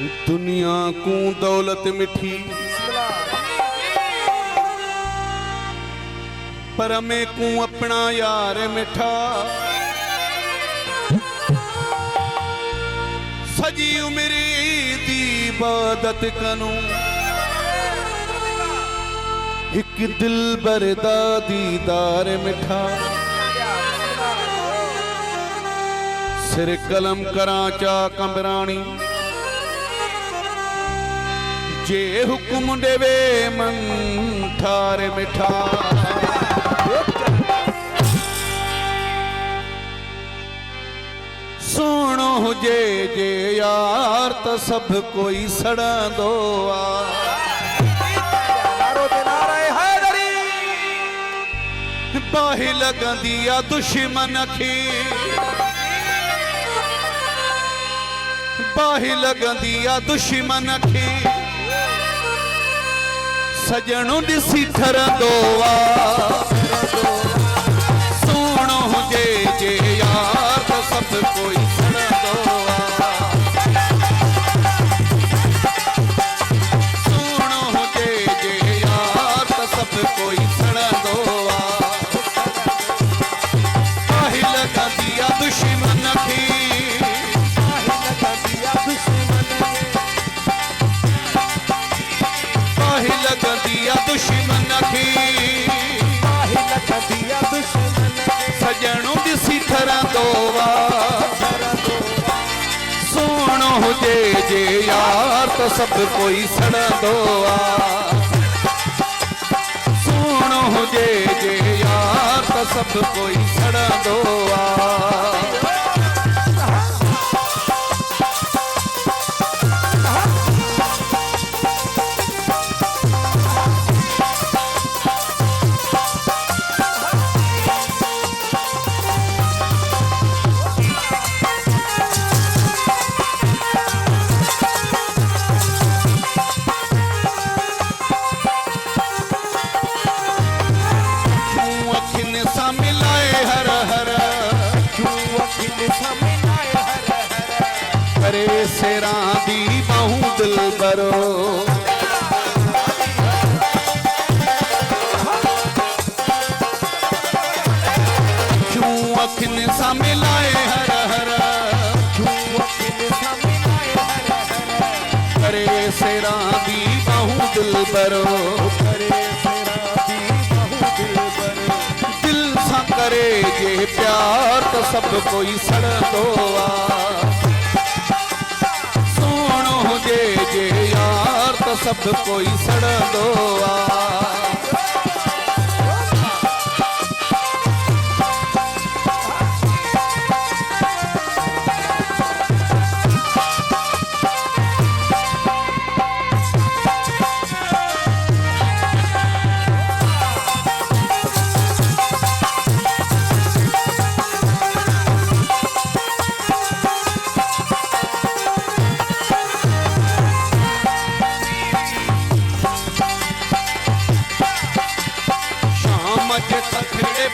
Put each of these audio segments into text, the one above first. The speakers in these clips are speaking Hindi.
दुनिया को दौलत मिठी पर मैं को अपना यार मिठा। सजी उमरी दी इबादत करूं एक दिल बरदा दीदार मिठा। सिर कलम कराचा कमरानी जे हुक्म देवे मन ठार मिठा। सोनो जे जे यार तो सब कोई सड़ा दो बाही लगंदी आ दुश्मन की बाही लगंदी आ दुश्मन की सजणों दिसी ठरंदो सोनो जे जे यार तो सब कोई सड़ंदो सोनो जे जे यार तो सब कोई सड़ंदो बाही लगंदी आ दुश्मन की बाही लगंदी आ दुश्मन की सजणों दिसी ठरंदो सोनो जे जे यार तो सब कोई सड़ंदो सोनो जे जे यार तो सब कोई सड़ंदो करे सेरा दी बहु दिल बरो क्यों अखिन सा मिलाए हर हर करे सेरा दी बहु दिल बरो दिल सा करे जे प्यार तो सब कोई सड़ंदो जे जे यार तो सब कोई सड़ंदो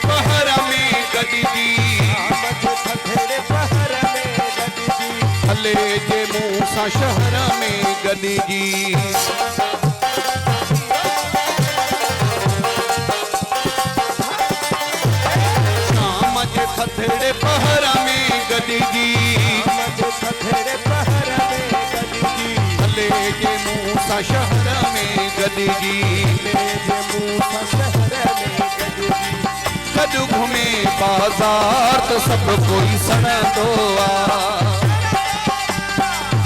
पहर में गदी हले जे मूसा शहर में गदी जी शाम जे थथड़े पहर में गदी जी हले जे मूसा शहर में गदी जी कदू घूमे बाजार तो सब कोई सड़ंदो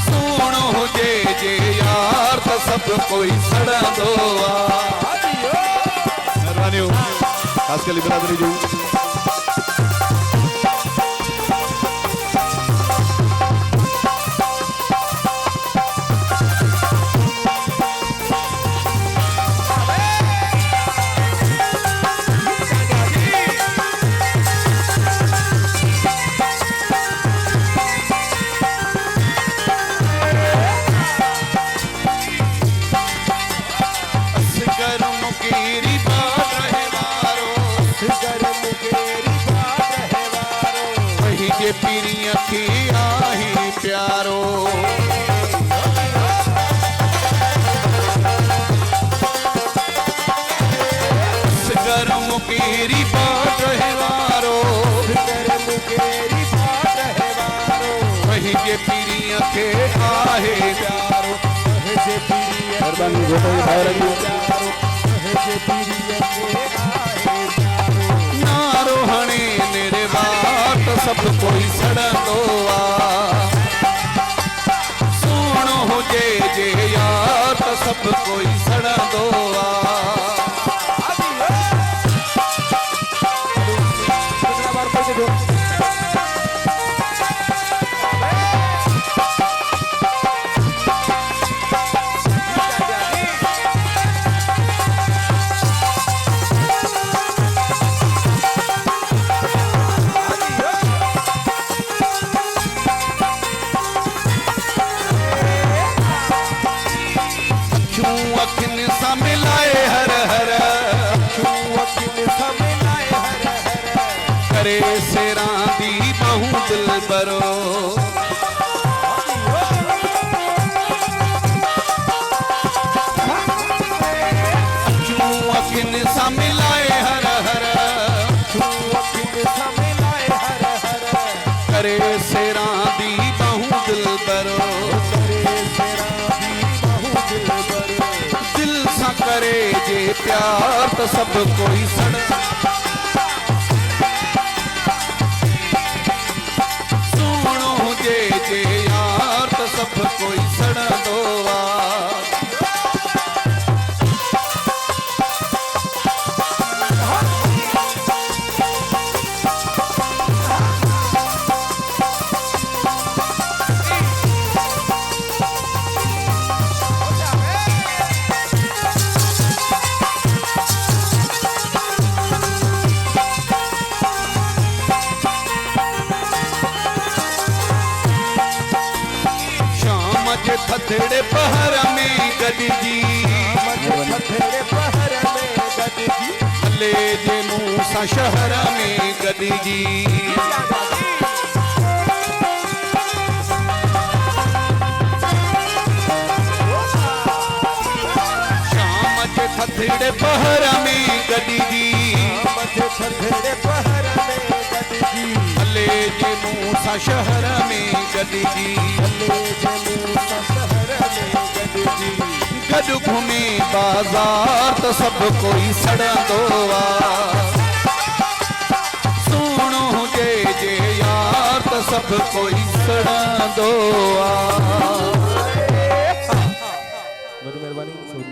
सोनो जे जे यार तो सब कोई सड़ंदो मेहरबानी हो खास कर बिरादरी जो पीरी अखी आही प्यारो खे आहे प्यारो सहजे पीड़ीअ मेहरबानी घोटो जी ॿाहिरि अचो सहजे पीड़ीअ खे आहे प्यारो नारो हणे मेरे बात सब कोई सड़ंदो आ सोणो हुजे जे यार त सब कोई सड़ंदो आ अखिन सां मिलाए हर हर करे सेरां दी बाहूं दिल बरो अखिन सां मिलाए हर हर करे सेरां दी बाहूं दिल बरो दिल सां करे जे प्यार त सब कोई सड़ सोणो हुजे जे यार त सब कोई सड़ंदो आ थधड़े पहर में गॾिजी हले जे मूं सां शहर में गॾिजी शाम जे थधड़े पहर में गॾिजी हले जे मूं सां शहर में गॾिजी गॾु घुमे बाज़ार त सब कोई सड़ंदो आ सोणो हुजे जे यार त सब कोई सड़ंदो आ। मेहरबानी।